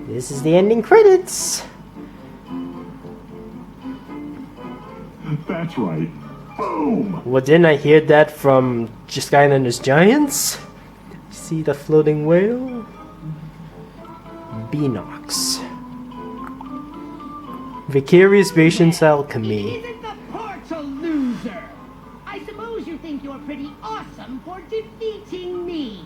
This is the ending credits. That's right. Boom! Well, didn't I hear that from Skylanders Giants? See the floating whale? Beanox. Vicarious Patience Alchemy. It isn't the portal, loser! I suppose you think you're pretty awesome for defeating me.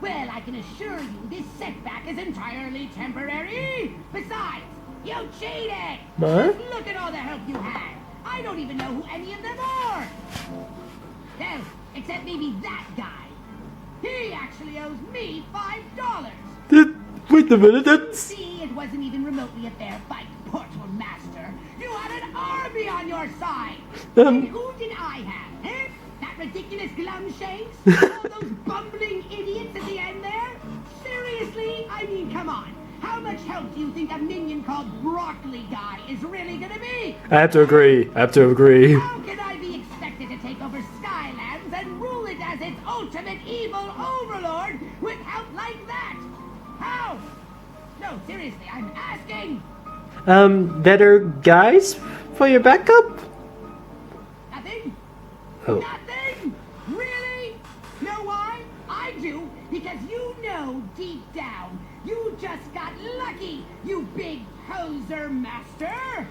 Well, I can assure you this setback is entirely temporary. Besides, you cheated! What? Just look at all the help you had. I don't even know who any of them are. No, except maybe that guy. He actually owes me $5. Wait a minute, that's... See, it wasn't even remotely a fair fight, Portal Master. You had an army on your side. And who did I have, eh? That ridiculous glumshakes? All those bumbling idiots at the end there? Seriously? I mean, come on. How much help do you think a minion called Broccoli Guy is really gonna be? I have to agree. How can I be expected to take over Skylands and rule it as its ultimate evil overlord with help like that? How? No, seriously, I'm asking. Better guys for your backup? Nothing? Oh. Nothing? Really? Know why? I do, because you know deep down, you just got lucky, you big poser master.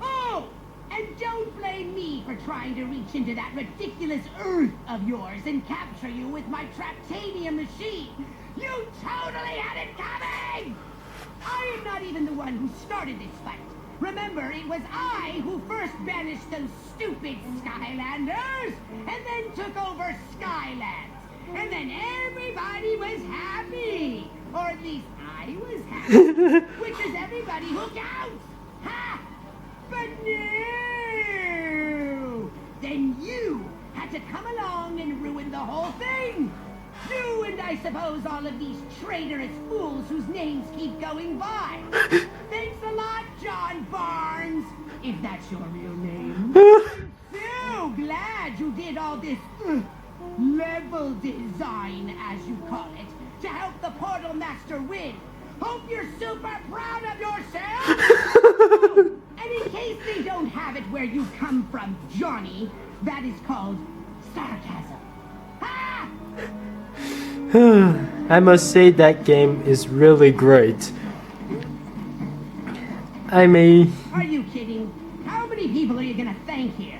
Oh, and don't blame me for trying to reach into that ridiculous earth of yours and capture you with my Traptanium machine. You totally had it coming! I am not even the one who started this fight. Remember, it was I who first banished those stupid Skylanders, and then took over Skylands. And then everybody was happy. Or at least I was happy. Which is everybody who counts. Ha! But no! Then you had to come along and ruin the whole thing. You and I suppose all of these traitorous fools whose names keep going by. Thanks a lot, John Barnes, if that's your real name. So glad you did all this level design, as you call it, to help the Portal Master win. Hope you're super proud of yourself. And in case they don't have it where you come from, Jonny, that is called sarcasm. Ha! I must say that game is really great. I mean... Are you kidding? How many people are you gonna thank here?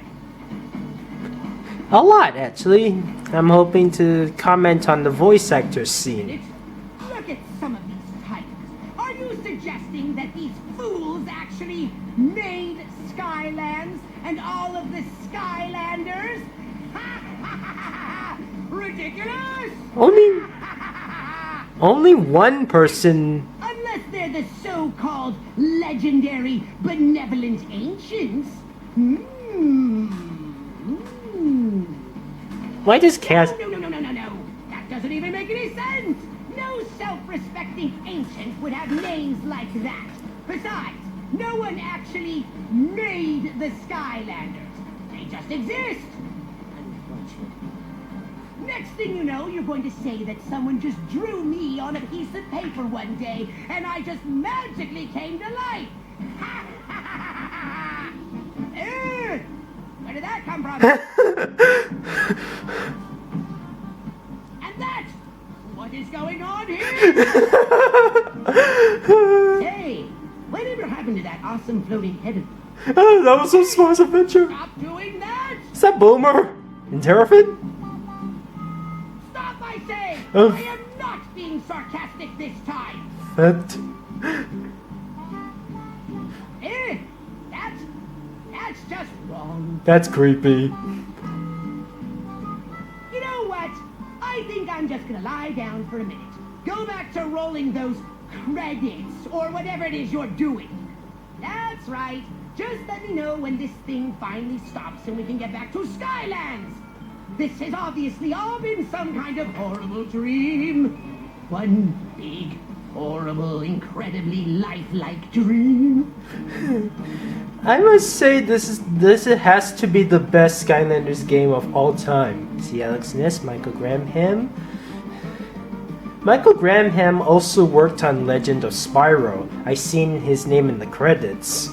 A lot, actually. I'm hoping to comment on the voice actor scene. Look at some of these titles. Are you suggesting that these fools actually made Skylands and all of the Skylanders? Ridiculous! Only one person... Unless they're the so-called legendary benevolent ancients. Why does Cass... No. That doesn't even make any sense. No self-respecting ancient would have names like that. Besides, no one actually made the Skylanders. They just exist. Unfortunately. Next thing you know, you're going to say that someone just drew me on a piece of paper one day, and I just magically came to life. Where did that come from? And that? What is going on here? Hey, whatever happened to that awesome floating head of yours? Oh, that was so smart adventure. Stop doing that! Is that Boomer? And Terrafin? Stop, I say! Oh. I am not being sarcastic this time! That... That's just wrong. That's creepy. You know what? I think I'm just gonna lie down for a minute. Go back to rolling those credits, or whatever it is you're doing. That's right. Just let me know when this thing finally stops and we can get back to Skylands. This has obviously all been some kind of horrible dream. One big, horrible, incredibly lifelike dream. I must say this has to be the best Skylanders game of all time. See Alex Ness, Michael Graham, Michael Granham also worked on Legend of Spyro. I seen his name in the credits.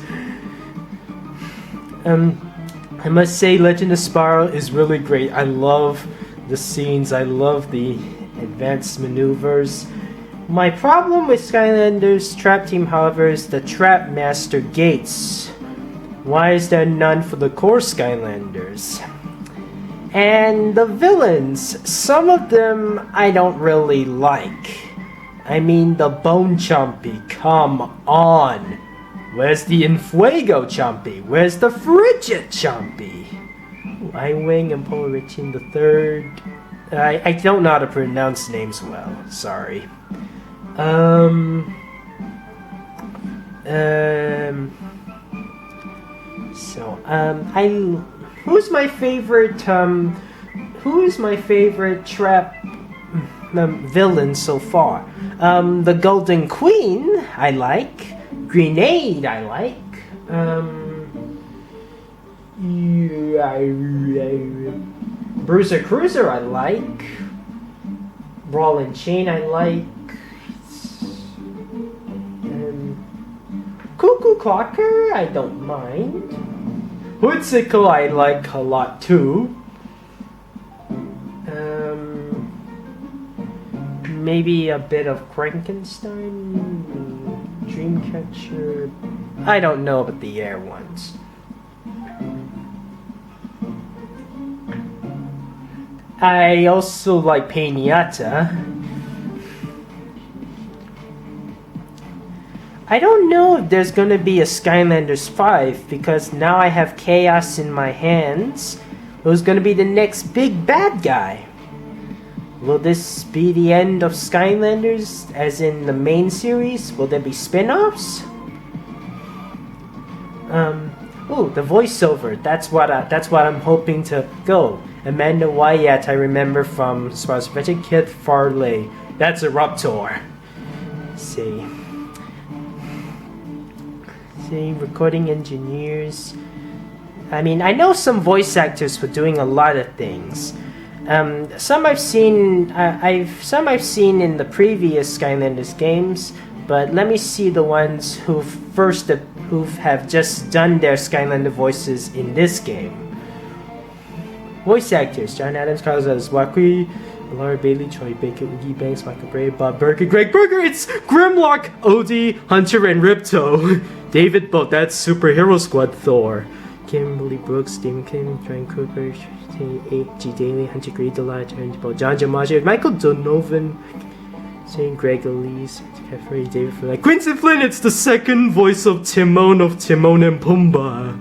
I must say Legend of Spyro is really great. I love the scenes, I love the advanced maneuvers. My problem with Skylanders Trap Team, however, is the Trap Master Gates. Why is there none for the core Skylanders? And the villains, some of them I don't really like. I mean the Bone Chompy, come on! Where's the Infuego Chompy? Where's the Frigid Chompy? I-Wing and Paul Richin the Third. I don't know how to pronounce names well, sorry. Who's my favorite trap villain so far? The Golden Queen, I like. Grenade, I like. Bruiser Cruiser, I like. Brawl and Chain, I like. Cuckoo Clocker, I don't mind. Hoodsicle, I like a lot too. Maybe a bit of Frankenstein, Dreamcatcher. I don't know about the air ones. I also like Pinata. I don't know if there's gonna be a Skylanders 5 because now I have Kaos in my hands. Who's gonna be the next big bad guy? Will this be the end of Skylanders, as in the main series? Will there be spin-offs? The voiceover. That's what I'm hoping to go. Amanda Wyatt, I remember from Spyro's Adventure. Kid Farley. That's a Raptor. Let's see. Recording engineers. I mean, I know some voice actors for doing a lot of things. Some I've seen in the previous Skylanders games, but let me see the ones who have just done their Skylander voices in this game. Voice actors: John Adams, Carlos Zwakwi, Laura Bailey, Troy Baker, Oogie Banks, Michael Bray, Bob Berk, Greg Berger. It's Grimlock, Odie, Hunter, and Ripto. David Boat, that's Superhero Squad Thor. Kimberly Brooks, Stephen King, John Cooper, G. Daly, Hunter Green, Delight, John Jamaja, Michael Donovan, St. Greg Elise, Jeffrey David Flynn. Quincy Flynn, it's the second voice of Timon and Pumbaa.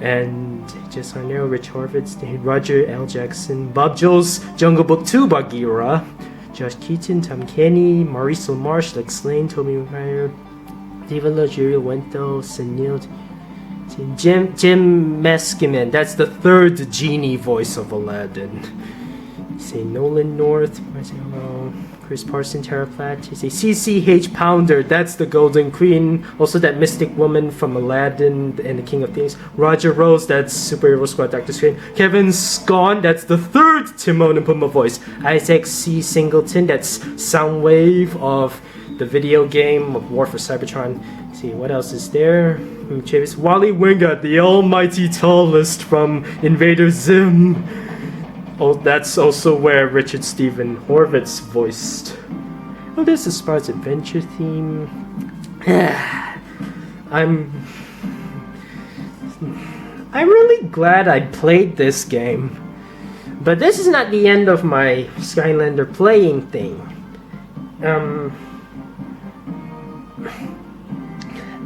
And just on there, Rich Horvitz, Roger L. Jackson, Bob Jones, Jungle Book 2, Bagheera, Josh Keaton, Tom Kenny, Mauricio Marsh, Lex Lane, Toby McGuire, David Luxuria, Wento, Sunil, Jim Meskimen, that's the third genie voice of Aladdin. Say Nolan North, Chris Parson, Tara Platt, say CCH Pounder, that's the Golden Queen, also that mystic woman from Aladdin and the King of Thieves. Roger Rose, that's Superhero Squad Dr. Strange. Kevin Scone, that's the third Timon and Pumbaa voice. Isaac C. Singleton, that's Soundwave of the video game of War for Cybertron. Let's see, what else is there? Wally Wingard, the almighty tallest from Invader Zim. Oh, that's also where Richard Stephen Horvitz voiced. Oh, there's the Spyro's Adventure theme. I'm really glad I played this game. But this is not the end of my Skylander playing thing.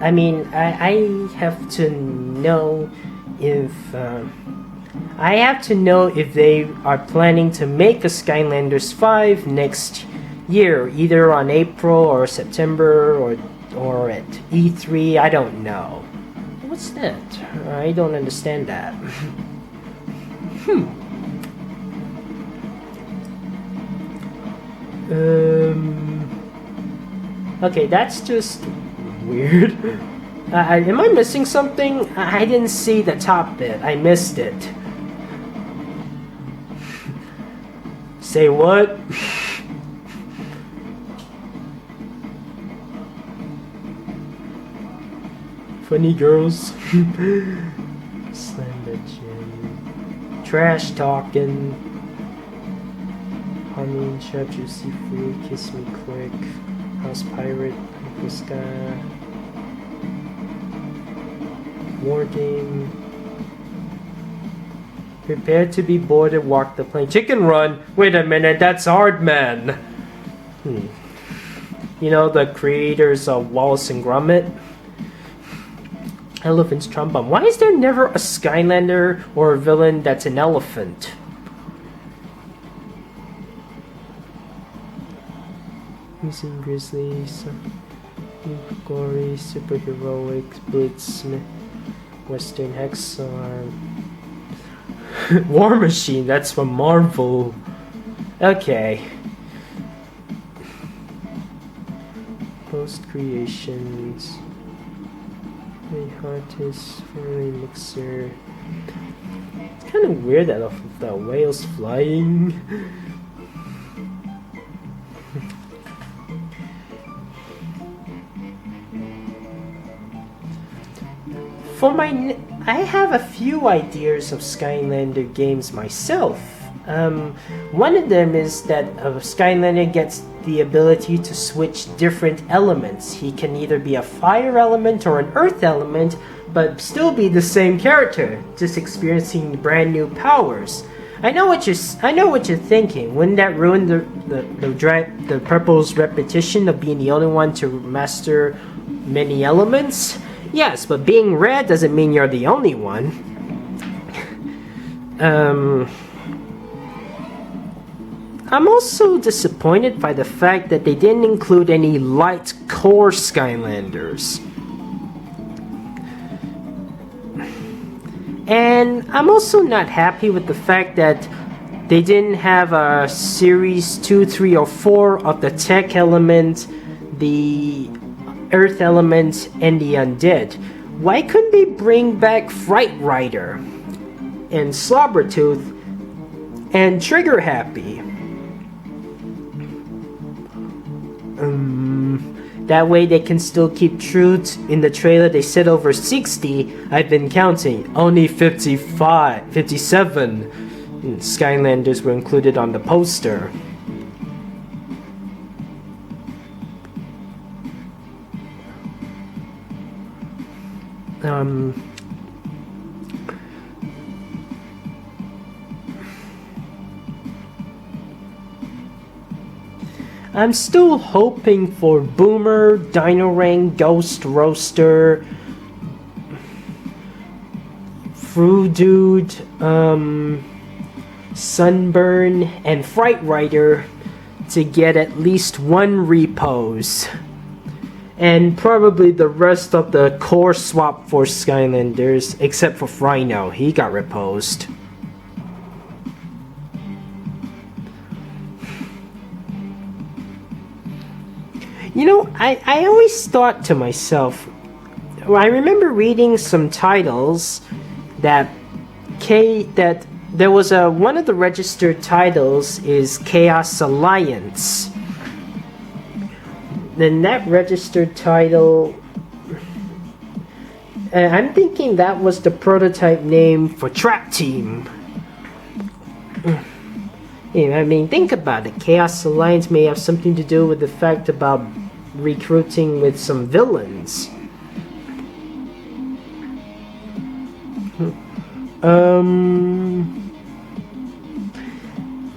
I mean, I have to know if they are planning to make a Skylanders 5 next year, either on April or September or at E3. I don't know. What's that? I don't understand that. Okay, that's just weird. Am I missing something? I didn't see the top bit. I missed it. Say what? funny girls. Slam the gym. Trash talking. Honey and chef, juicy food, kiss me quick. House pirate, Puska. War game. Prepare to be boarded, walk the plane. Chicken Run! Wait a minute, that's Aardman! You know, the creators of Wallace and Gromit? Elephant's Trombone. Why is there never a Skylander or a villain that's an elephant? Using Grizzlies, Gory, Superheroic, Blitz, Western Hexar. War Machine, that's from Marvel. Okay. Post creations. Artist, Family Mixer. It's kind of weird that the whale's flying. I have a few ideas of Skylander games myself. One of them is that a Skylander gets the ability to switch different elements. He can either be a fire element or an earth element, but still be the same character, just experiencing brand new powers. I know what you're thinking. Wouldn't that ruin the purple's repetition of being the only one to master many elements? Yes, but being red doesn't mean you're the only one. I'm also disappointed by the fact that they didn't include any light core Skylanders. And I'm also not happy with the fact that they didn't have a series 2, 3, or 4 of the tech element, the earth element, and the undead. Why couldn't they bring back Fright Rider and Slobbertooth and Trigger Happy? That way they can still keep true in the trailer. They said over 60. I've been counting. Only 57 Skylanders were included on the poster. I'm still hoping for Boomer, Dino-Rang, Ghost Roaster, Dude, Sunburn, and Fright Rider to get at least one repose. And probably the rest of the core swap for Skylanders, except for Rhino, he got reposed. You know, I always thought to myself, I remember reading some titles that there was one of the registered titles is Chaos Alliance. Then that registered title, I'm thinking that was the prototype name for Trap Team. Yeah, I mean, think about it. Chaos Alliance may have something to do with the fact about recruiting with some villains.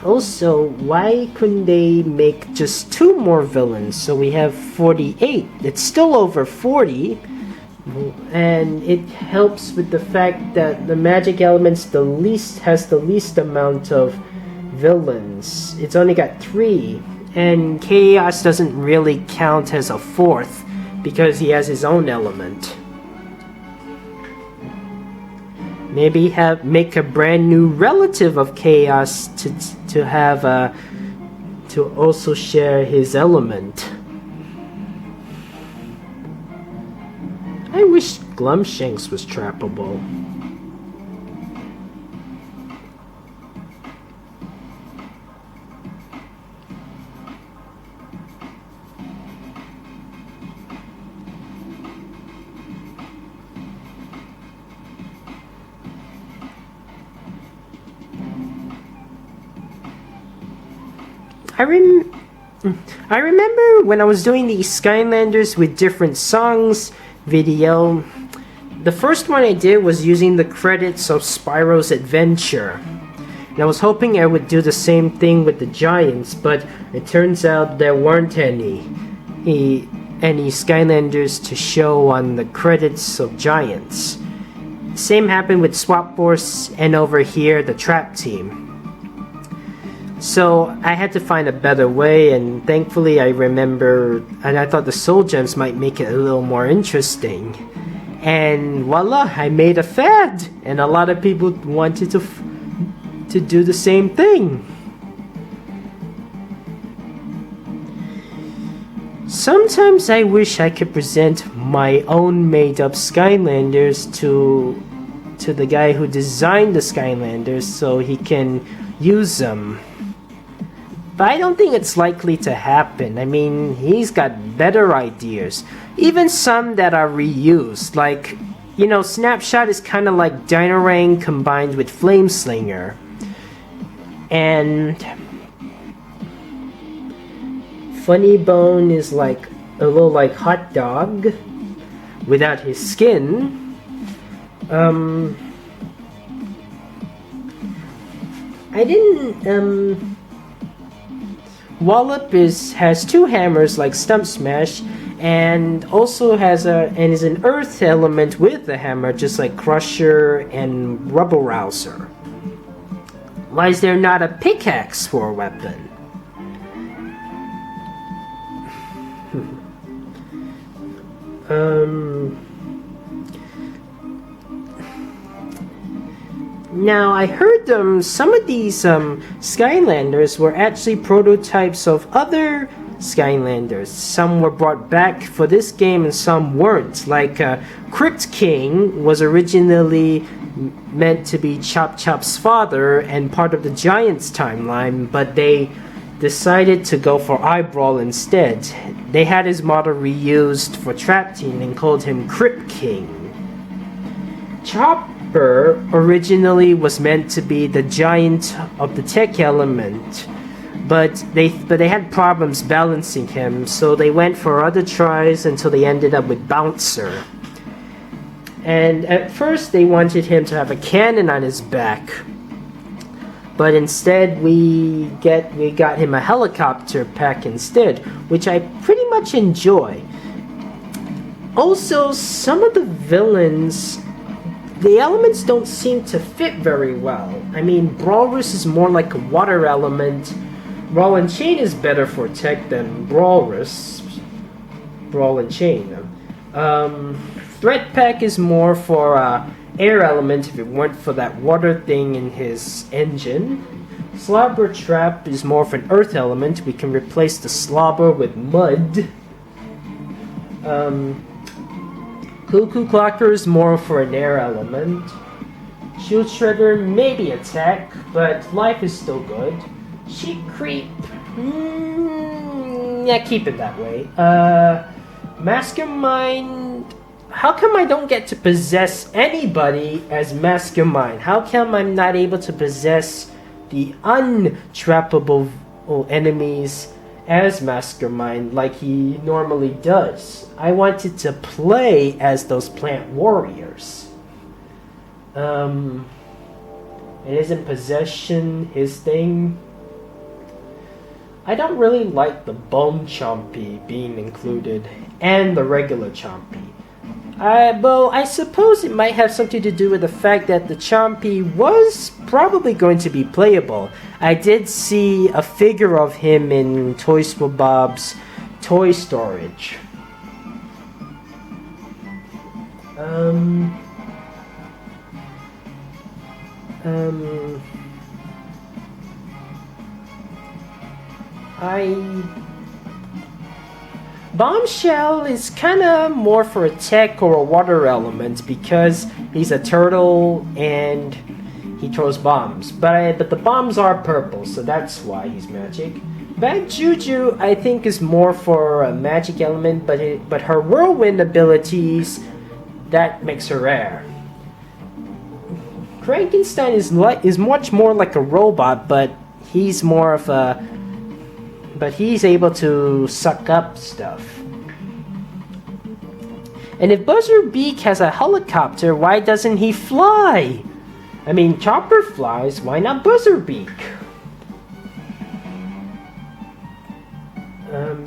Also, why couldn't they make just 2 more villains? So we have 48. It's still over 40. And it helps with the fact that the magic elements has the least amount of villains. It's only got 3. And Chaos doesn't really count as a 4th because he has his own element. Maybe make a brand new relative of Chaos to also share his element. I wish Glumshanks was trappable. I remember when I was doing the Skylanders with different songs video. The first one I did was using the credits of Spyro's Adventure. And I was hoping I would do the same thing with the Giants, but it turns out there weren't any Skylanders to show on the credits of Giants. Same happened with Swap Force and over here the Trap Team. So I had to find a better way, and thankfully I remember, and I thought the Soul Gems might make it a little more interesting. And voila, I made a fad, and a lot of people wanted to do the same thing. Sometimes I wish I could present my own made-up Skylanders to the guy who designed the Skylanders so he can use them. But I don't think it's likely to happen. I mean, he's got better ideas. Even some that are reused, like, you know, Snapshot is kind of like Dynarang combined with Flameslinger. And Funny Bone is like a little like Hot Dog without his skin. Wallop has two hammers like Stump Smash, and also is an earth element with the hammer, just like Crusher and Rubble Rouser. Why is there not a pickaxe for a weapon? Now, I heard some of these Skylanders were actually prototypes of other Skylanders. Some were brought back for this game and some weren't. Like Crypt King was originally meant to be Chop Chop's father and part of the Giants timeline, but they decided to go for Eyebrow instead. They had his model reused for Trap Team and called him Crypt King. Chopper originally was meant to be the giant of the tech element, but they had problems balancing him, so they went for other tries until they ended up with Bouncer. And at first they wanted him to have a cannon on his back, but instead we got him a helicopter pack instead, which I pretty much enjoy. Also, some of the villains, the elements don't seem to fit very well. I mean, Brawlrus is more like a water element. Brawl and Chain is better for tech than Brawlrus. Brawl and Chain. Threat Pack is more for air element if it weren't for that water thing in his engine. Slobber Trap is more of an earth element. We can replace the slobber with mud. Cuckoo Clocker is more for an air element. Shield Shredder maybe attack, but life is still good. Sheep Creep, yeah, keep it that way. Mastermind, how come I don't get to possess anybody as Mastermind? How come I'm not able to possess the untrappable enemies as Mastermind like he normally does? I wanted to play as those plant warriors. It isn't possession his thing. I don't really like the Bone Chompy being included and the regular Chompy. Well, I suppose it might have something to do with the fact that the Chompy was probably going to be playable. I did see a figure of him in Toys for Bob's toy storage. Bombshell is kinda more for a tech or a water element because he's a turtle and he throws bombs. But the bombs are purple, so that's why he's magic. Bad Juju, I think, is more for a magic element, but her whirlwind abilities, that makes her rare. Frankenstein is much more like a robot, but he's more of a but he's able to suck up stuff. And if Buzzerbeak has a helicopter, why doesn't he fly? I mean, Chopper flies, why not Buzzerbeak?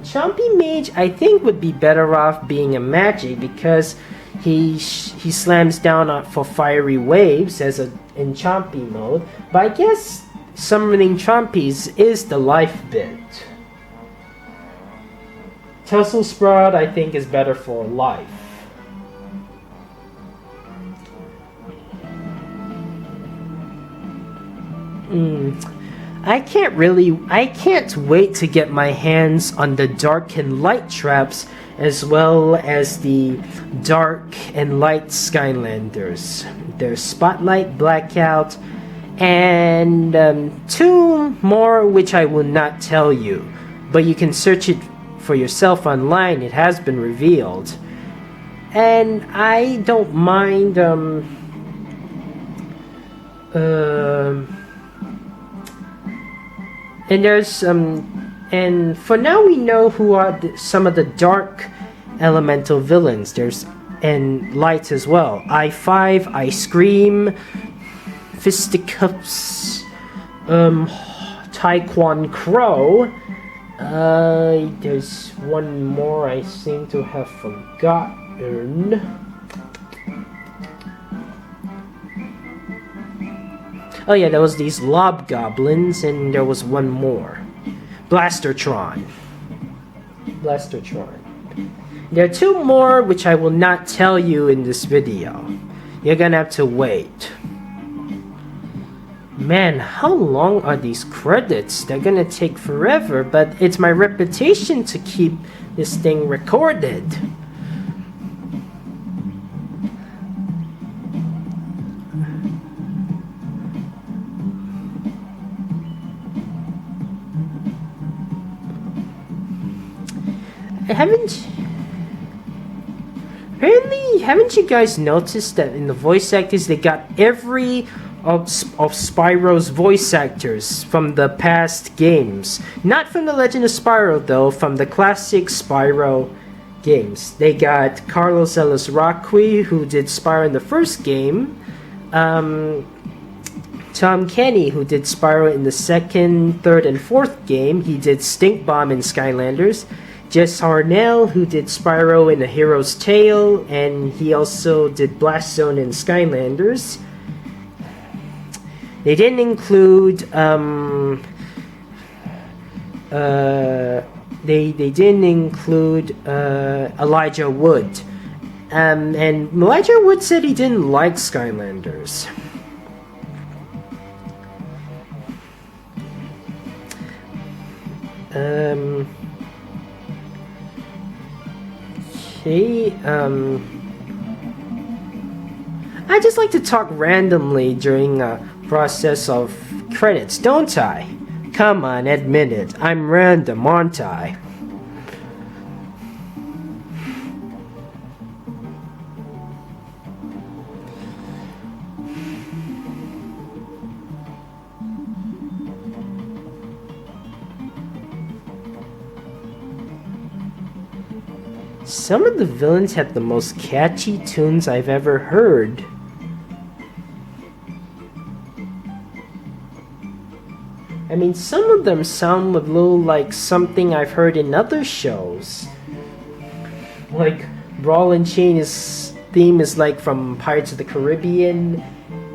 Chompy Mage, I think, would be better off being a magic because he slams down for fiery waves in Chompy mode. But I guess summoning Chompies is the life bit. Tussle Sprout, I think, is better for life. I can't wait to get my hands on the dark and light traps as well as the dark and light Skylanders. There's Spotlight, Blackout, and 2 more which I will not tell you. But you can search it for yourself online, it has been revealed. And I don't mind and there's and for now we know who are some of the dark elemental villains. There's and light as well. I-5, Ice Cream, Fisticuffs, Taekwon Crow. There's one more I seem to have forgotten. Oh yeah, there was these Lob Goblins, and there was one more. Blastertron. There are 2 more which I will not tell you in this video. You're gonna have to wait. Man, how long are these credits? They're gonna take forever, but it's my reputation to keep this thing recorded. Haven't you guys noticed that in the voice actors they got every of Spyro's voice actors from the past games? Not from the Legend of Spyro though, from the classic Spyro games. They got Carlos Ellis Rocqui, who did Spyro in the first game. Tom Kenny, who did Spyro in the second, third, and fourth game. He did Stink Bomb in Skylanders. Jess Harnell, who did Spyro in A Hero's Tale, and he also did Blast Zone in Skylanders. They didn't include they didn't include Elijah Wood, and Elijah Wood said he didn't like Skylanders. I just like to talk randomly during a process of credits, don't I? Come on, admit it. I'm random, aren't I? Some of the villains have the most catchy tunes I've ever heard. I mean, some of them sound a little like something I've heard in other shows. Like, Brawl and Chain's theme is like from Pirates of the Caribbean,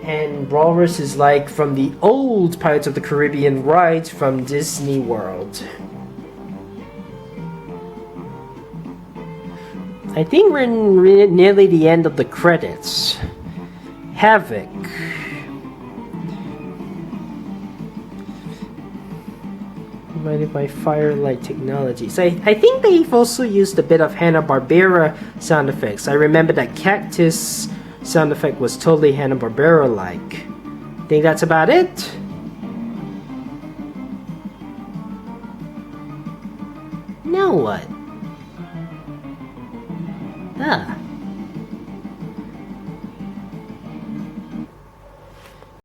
and Brawlers is like from the old Pirates of the Caribbean ride from Disney World. I think we're nearly the end of the credits. Havoc. Provided by Firelight Technologies. I think they've also used a bit of Hanna-Barbera sound effects. I remember that cactus sound effect was totally Hanna-Barbera-like. Think that's about it? Now what? Ah.